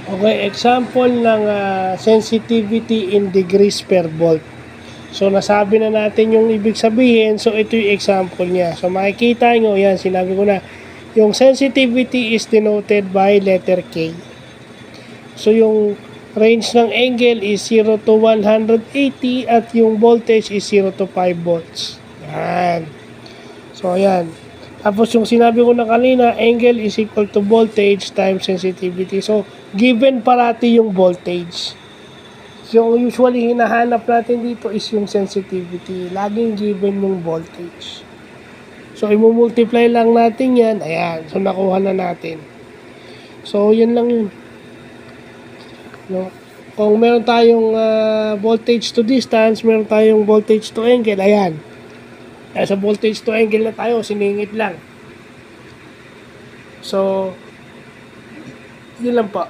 Okay, example ng sensitivity in degrees per volt. So, nasabi na natin yung ibig sabihin. So, ito yung example niya. So, makikita nyo, yan, sinabi ko na. Yung sensitivity is denoted by letter K. So, yung range ng angle is 0 to 180 at yung voltage is 0 to 5 volts. Yan. So, ayan. Tapos, yung sinabi ko na kanina, angle is equal to voltage times sensitivity. So, given parati yung voltage. So, usually, hinahanap natin dito is yung sensitivity. Laging given yung voltage. So, i-multiply lang natin yan. Ayan. So, nakuha na natin. So, yun lang yun. No? Kung meron tayong voltage to distance, meron tayong voltage to angle. Ayan. Sa voltage to angle na tayo, siningit lang. So, yun lang po.